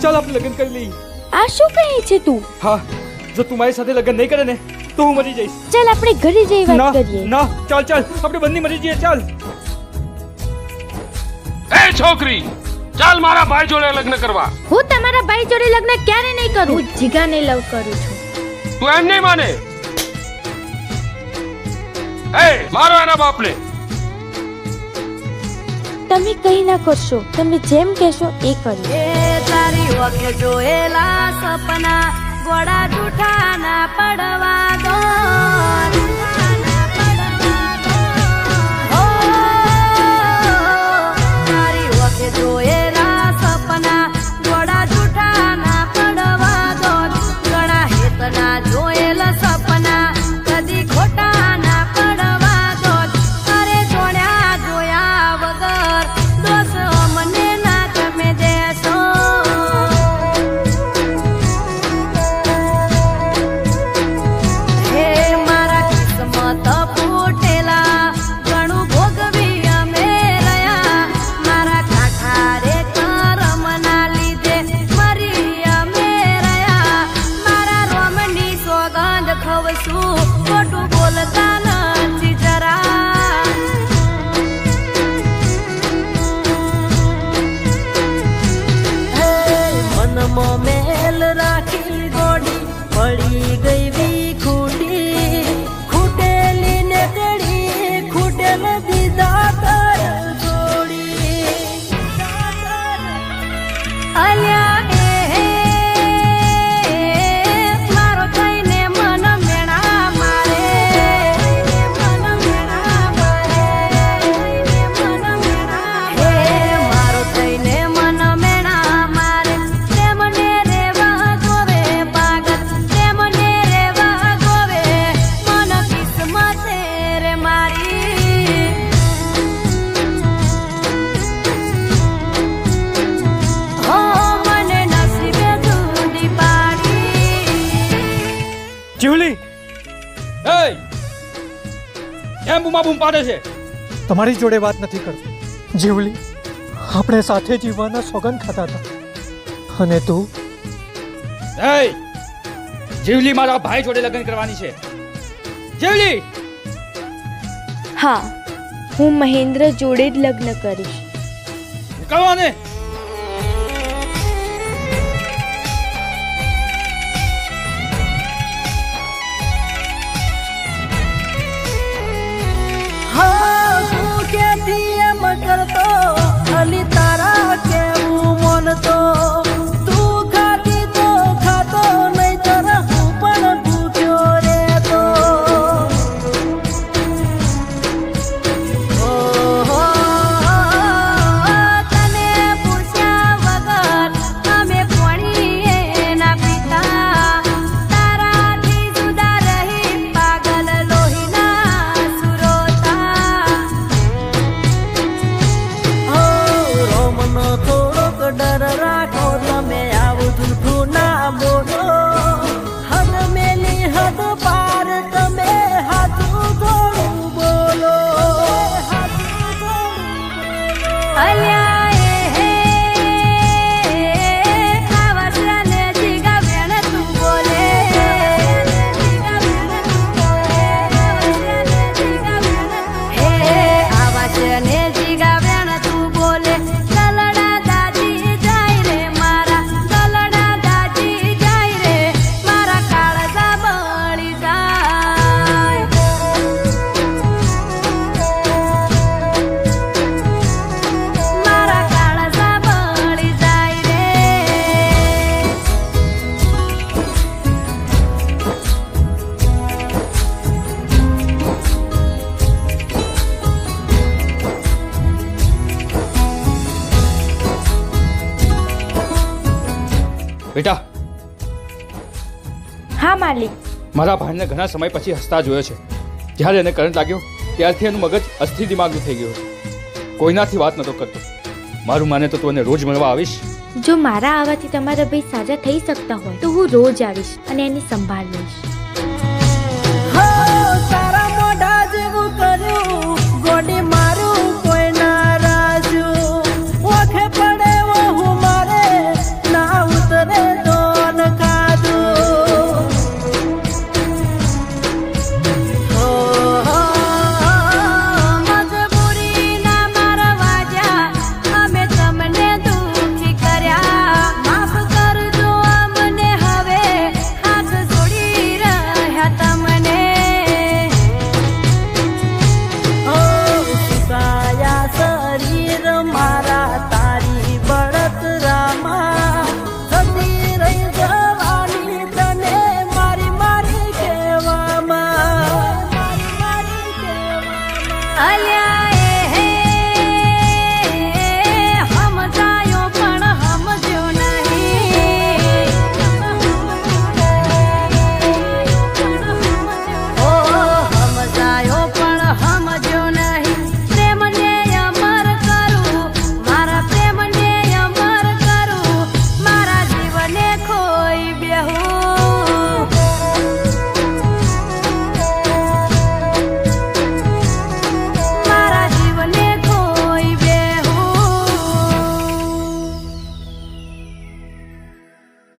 ચાલ આપણે લગ્ન કરી લઈએ. આ શું કહે છે તું? હા, જો તું મારી સાથે લગ્ન નહીં કરે ને તો હું મરી જઈશ. ચાલ આપણે ઘરે જઈ વાત કરીએ. ના, ચાલ આપણે બંને મરી જઈએ. ચાલ. એ છોકરી, ચાલ મારા ભાઈ જોડે લગ્ન કરવા. હું તમારા ભાઈ જોડે લગ્ન ક્યારે નહીં કરું. હું જીગાને લવ કરું છું. તું એમ નહીં માને? એ મારો એના બાપને. તમે કઈ ના કરશો, તમે જેમ કહેશો એ કરીશ. એ તારી વખતે જોયેલા સપના ગોળા જૂઠા ના પડવા દો. તારી વખતે જોયેલા સપના ગોળા જૂઠા ના પડવા દો. ઘણા હેતના જોયેલા સપના કદી ખોટા ના પડવા દો. અરે જોડ્યા જોયા વગર દોષ મને ના તમે દેશો. હે મારા કિસ્મત ફૂટેલા ઘણું ભોગવી અમે રહ્યા. મારા કાંઠારે કરમના લીધે મરી અમે રહ્યા. મારા રોમની સોગંદ ખવશું ખોટું બોલતા નથી જરા. મનમાં મેલ રાખી ગોડી પડી ગઈ વી ખૂટી. ખૂટેલી ને તેડી ખૂટેલ દીધા કર જોડી. અલ્યા મારો થઈને મન મેણા મારે. મન મેણા મારે. મન મેણા હે મારો થઈને મન મેણા મારે. મને રેવા ગોવે પાગલ મને રેવા ગોવે. મન કિસ્મતે રે મારી. હો મને નસીબે જુદી પાડી. જીવલી, એ કેમ બૂમા બૂમ પાડે છે? તમારી જોડે વાત નથી કરતો. જીવલી, આપણે સાથે જીવવાના સોગંદ ખાતા હતા અને તું એ જીવલી મારા ભાઈ જોડે લગ્ન કરવાની છે. જીવલી, હા, હું મહેન્દ્ર જોડે જ લગ્ન કરીશ. નીકળવા ને. હા તું ક્યાંથી એમ કરતો અલી તારા કેવું મનતો. તું ખાતી તો ખાતો નહીં તરા હું પણ ભૂખ્યો રહેતો. ઓહો તને પૂછ્યા વગર અમે કોણીએ ના પીતા. તારાથી જુદા રહી પાગલ લોહીના સુરોતા. હો રોમનો થોડોક ડર રાખો તમે આવું જૂઠું ના બોલો. હદ મેલી હદ પાર તમે હાથું થોડું બોલો. અલ્યા આવા ને જીગા બેન તું બોલે. હે આવા ને જીગા બેન તું બોલે. દલડા દાદી જાય રે મારા. દલડા દાદી જાય રે મારા. કાળજા બળી જાય. મારા કાળજા બળી જાય રે. બેટા, હા માલિક. મારા ભાઈને ઘણા સમય પછી હસતા જોયો છે. જ્યારે એને કરંટ લાગ્યો ત્યારથી એનું મગજ અસ્થિર દિમાગનું થઈ ગયું છે. કોઈનાથી વાત નતો કરતો. મારું માને તો તું એને રોજ મળવા આવીશ. જો મારા આવવાથી તમારા ભાઈ સાજા થઈ શકતા હોય તો હું રોજ આવીશ અને એની સંભાળ લઈશ.